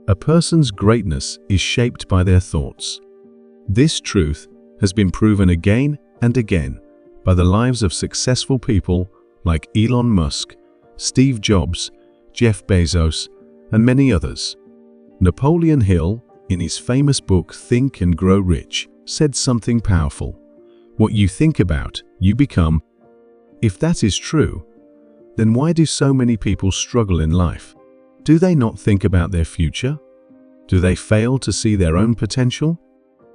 A person's greatness is shaped by their thoughts. This truth has been proven again and again by the lives of successful people like Elon Musk, Steve Jobs, Jeff Bezos, and many others. Napoleon Hill, in his famous book Think and Grow Rich, said something powerful. What you think about, you become. If that is true, then why do so many people struggle in life? Do they not think about their future? Do they fail to see their own potential?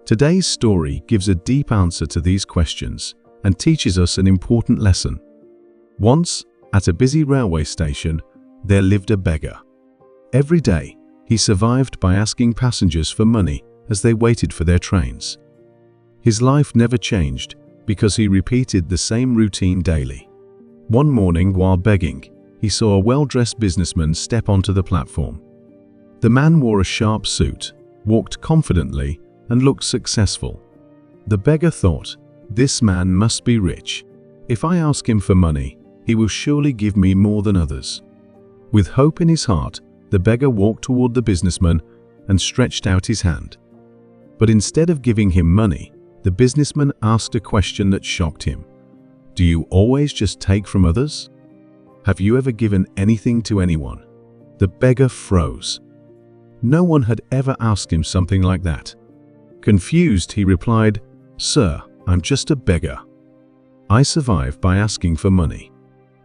Today's story gives a deep answer to these questions and teaches us an important lesson. Once, at a busy railway station, there lived a beggar. Every day, he survived by asking passengers for money as they waited for their trains. His life never changed because he repeated the same routine daily. One morning, while begging, he saw a well-dressed businessman step onto the platform. The man wore a sharp suit, walked confidently, and looked successful. The beggar thought, "This man must be rich. If I ask him for money, he will surely give me more than others." With hope in his heart, the beggar walked toward the businessman and stretched out his hand. But instead of giving him money, the businessman asked a question that shocked him. "Do you always just take from others? Have you ever given anything to anyone?" The beggar froze. No one had ever asked him something like that. Confused, he replied, "Sir, I'm just a beggar. I survive by asking for money.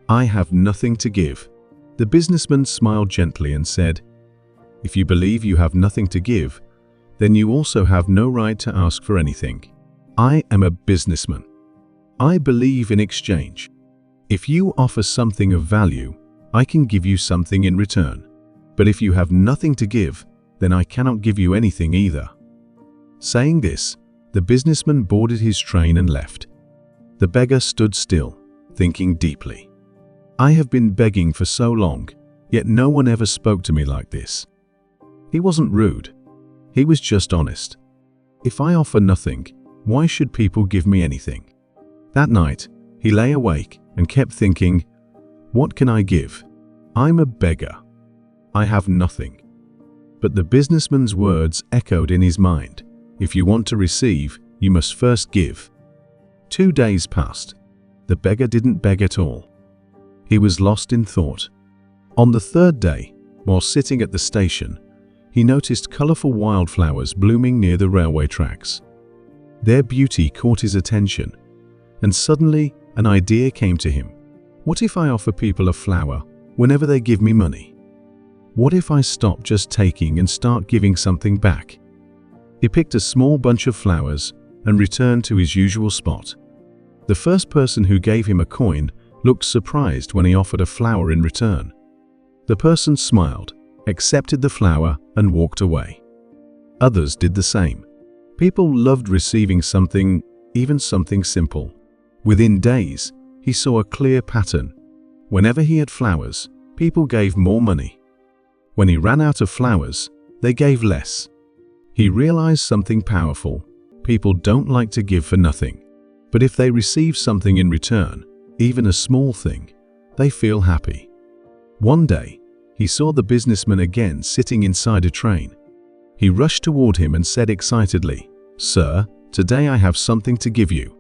I have nothing to give." The businessman smiled gently and said, "If you believe you have nothing to give, then you also have no right to ask for anything. I am a businessman. I believe in exchange. If you offer something of value, I can give you something in return. But if you have nothing to give, then I cannot give you anything either." Saying this, the businessman boarded his train and left. The beggar stood still, thinking deeply. "I have been begging for so long, yet no one ever spoke to me like this." He wasn't rude. He was just honest. If I offer nothing, why should people give me anything? That night, he lay awake and kept thinking, "What can I give? I'm a beggar. I have nothing." But the businessman's words echoed in his mind. If you want to receive, you must first give. 2 days passed. The beggar didn't beg at all. He was lost in thought. On the 3rd day, while sitting at the station, he noticed colorful wildflowers blooming near the railway tracks. Their beauty caught his attention, and suddenly an idea came to him. What if I offer people a flower whenever they give me money? What if I stop just taking and start giving something back? He picked a small bunch of flowers and returned to his usual spot. The first person who gave him a coin looked surprised when he offered a flower in return. The person smiled, accepted the flower, and walked away. Others did the same. People loved receiving something, even something simple. Within days, he saw a clear pattern. Whenever he had flowers, people gave more money. When he ran out of flowers, they gave less. He realized something powerful. People don't like to give for nothing. But if they receive something in return, even a small thing, they feel happy. One day, he saw the businessman again sitting inside a train. He rushed toward him and said excitedly, "Sir, today I have something to give you.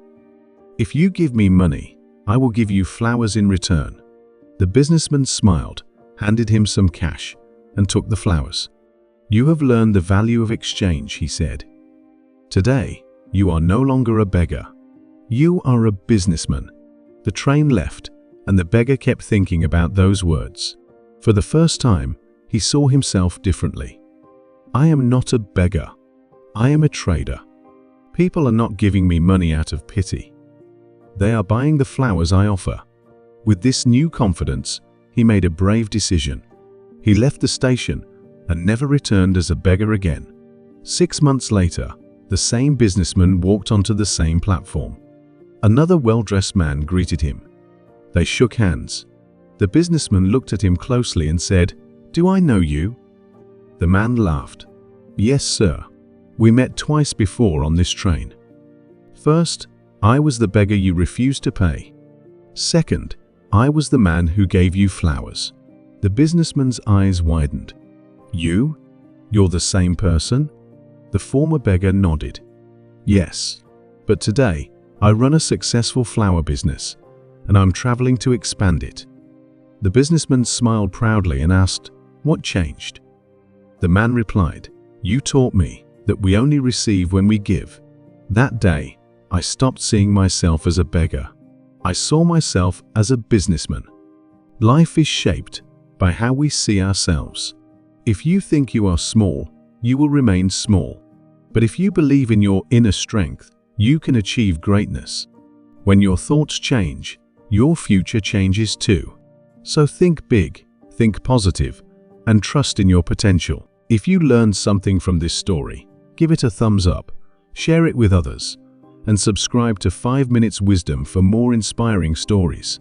If you give me money, I will give you flowers in return." The businessman smiled, handed him some cash, and took the flowers. "You have learned the value of exchange," he said. "Today, you are no longer a beggar. You are a businessman." The train left, and the beggar kept thinking about those words. For the first time, he saw himself differently. "I am not a beggar. I am a trader. People are not giving me money out of pity. They are buying the flowers I offer." With this new confidence, he made a brave decision. He left the station and never returned as a beggar again. 6 months later, the same businessman walked onto the same platform. Another well-dressed man greeted him. They shook hands. The businessman looked at him closely and said, "Do I know you?" The man laughed. "Yes, sir. We met twice before on this train. First, I was the beggar you refused to pay. Second, I was the man who gave you flowers." The businessman's eyes widened. "You? You're the same person? The former beggar nodded. Yes, but today I run a successful flower business and I'm traveling to expand it. The businessman smiled proudly and asked, "What changed?" The man replied, "You taught me that we only receive when we give. That day, I stopped seeing myself as a beggar. I saw myself as a businessman." Life is shaped by how we see ourselves. If you think you are small, you will remain small. But if you believe in your inner strength, you can achieve greatness. When your thoughts change, your future changes too. So think big, think positive, and trust in your potential. If you learned something from this story, give it a thumbs up, share it with others, and subscribe to 5 Minutes Wisdom for more inspiring stories.